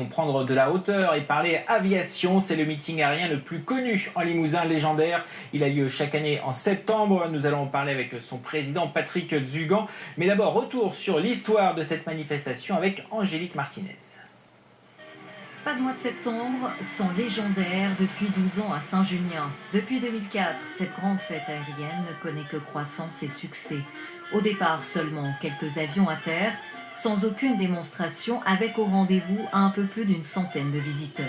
prendre de la hauteur et parler aviation. C'est le meeting aérien le plus connu en Limousin, légendaire. Il a lieu chaque année en septembre. Nous allons en parler avec son président Patrick Zugan. Mais d'abord, retour sur l'histoire de cette manifestation avec Angélique Martinez. Pas de mois de septembre sans légendaire depuis 12 ans à Saint-Junien. Depuis 2004, cette grande fête aérienne ne connaît que croissance et succès. Au départ, seulement quelques avions à terre, sans aucune démonstration, avec au rendez-vous un peu plus d'une centaine de visiteurs.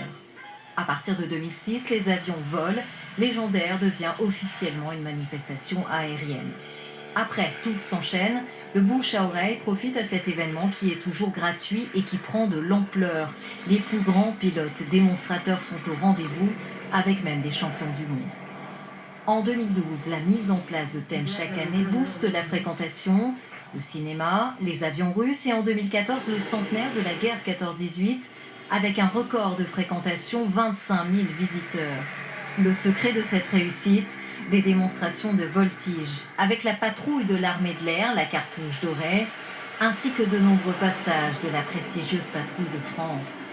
À partir de 2006, les avions volent. Légendaire devient officiellement une manifestation aérienne. Après, tout s'enchaîne. Le bouche à oreille profite à cet événement qui est toujours gratuit et qui prend de l'ampleur. Les plus grands pilotes démonstrateurs sont au rendez-vous, avec même des champions du monde. En 2012, la mise en place de thèmes chaque année booste la fréquentation. Le cinéma, les avions russes et en 2014, le centenaire de la guerre 14-18, avec un record de fréquentation, 25 000 visiteurs. Le secret de cette réussite, des démonstrations de voltige, avec la patrouille de l'armée de l'air, la cartouche dorée, ainsi que de nombreux passages de la prestigieuse patrouille de France.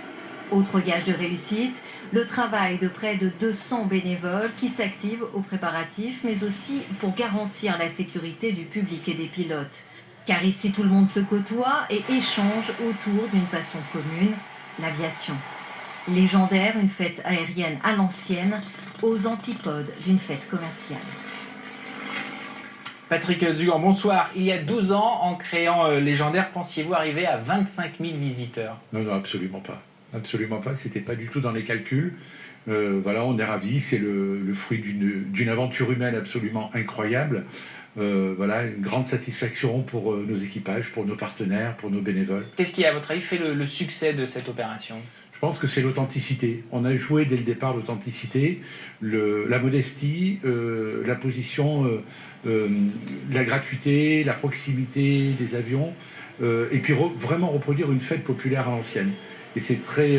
Autre gage de réussite, le travail de près de 200 bénévoles qui s'activent aux préparatifs, mais aussi pour garantir la sécurité du public et des pilotes. Car ici, tout le monde se côtoie et échange autour d'une passion commune, l'aviation. Légendaire, une fête aérienne à l'ancienne, aux antipodes d'une fête commerciale. Patrick Zugan, bonsoir. Il y a 12 ans, en créant Légendaire, pensiez-vous arriver à 25 000 visiteurs? Non, absolument pas. Absolument pas. C'était pas du tout dans les calculs. Voilà, on est ravis. C'est le fruit d'une aventure humaine absolument incroyable. Voilà, une grande satisfaction pour nos équipages, pour nos partenaires, pour nos bénévoles. Qu'est-ce qui, à votre avis, fait le succès de cette opération? Je pense que c'est l'authenticité. On a joué dès le départ l'authenticité, la modestie, la position, la gratuité, la proximité des avions, et puis vraiment reproduire une fête populaire à l'ancienne. Et c'est très...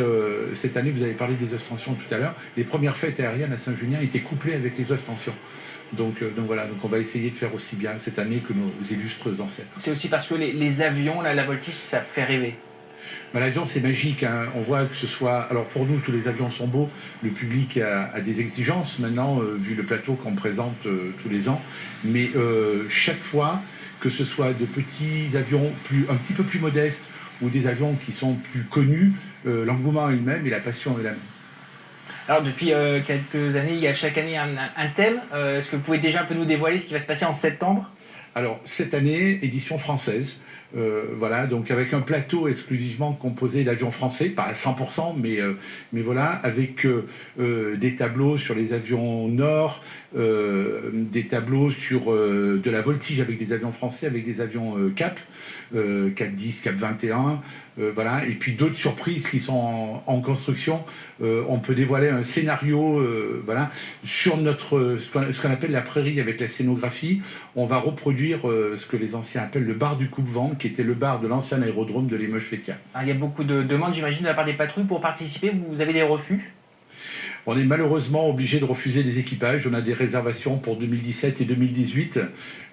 cette année, vous avez parlé des ostensions tout à l'heure, les premières fêtes aériennes à Saint-Junien étaient couplées avec les ostensions. Donc voilà, donc on va essayer de faire aussi bien cette année que nos illustres ancêtres. C'est aussi parce que les avions, la voltige, ça fait rêver. L'avion, c'est magique, hein. On voit que ce soit... Alors pour nous, tous les avions sont beaux. Le public a des exigences maintenant, vu le plateau qu'on présente tous les ans. Mais chaque fois, que ce soit de petits avions un petit peu plus modestes ou des avions qui sont plus connus, l'engouement est le même et la passion est la même. Alors depuis quelques années, il y a chaque année un thème. Est-ce que vous pouvez déjà un peu nous dévoiler ce qui va se passer en septembre? Alors cette année, édition française. Voilà, donc avec un plateau exclusivement composé d'avions français, pas à 100%, mais voilà, avec des tableaux sur les avions Nord, des tableaux sur de la voltige avec des avions français, avec des avions Cap, Cap 10, Cap 21, voilà, et puis d'autres surprises qui sont en construction. On peut dévoiler un scénario, voilà, sur ce qu'on appelle la prairie avec la scénographie. On va reproduire ce que les anciens appellent le bar du Coupe-Vent, qui était le bar de l'ancien aérodrome de Limoges-Feytiat. Il y a beaucoup de demandes, j'imagine, de la part des patrouilles pour participer. Vous avez des refus? On est malheureusement obligé de refuser les équipages. On a des réservations pour 2017 et 2018.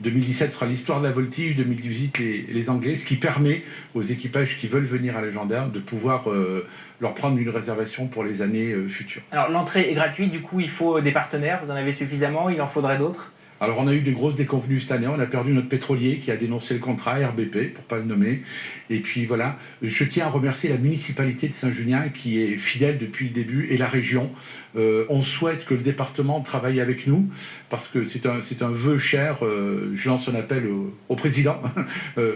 2017 sera l'histoire de la voltige, 2018 les Anglais, ce qui permet aux équipages qui veulent venir à Légendaire de pouvoir leur prendre une réservation pour les années futures. Alors l'entrée est gratuite, du coup il faut des partenaires, vous en avez suffisamment, il en faudrait d'autres? Alors on a eu des grosses déconvenues cette année, on a perdu notre pétrolier qui a dénoncé le contrat, RBP, pour ne pas le nommer. Et puis voilà, je tiens à remercier la municipalité de Saint-Junien qui est fidèle depuis le début et la région. On souhaite que le département travaille avec nous parce que c'est un vœu cher. Je lance un appel au président,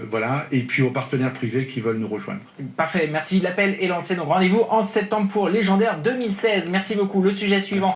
voilà, et puis aux partenaires privés qui veulent nous rejoindre. Parfait, merci, l'appel est lancé, donc rendez-vous en septembre pour Légendaire 2016. Merci beaucoup. Le sujet suivant.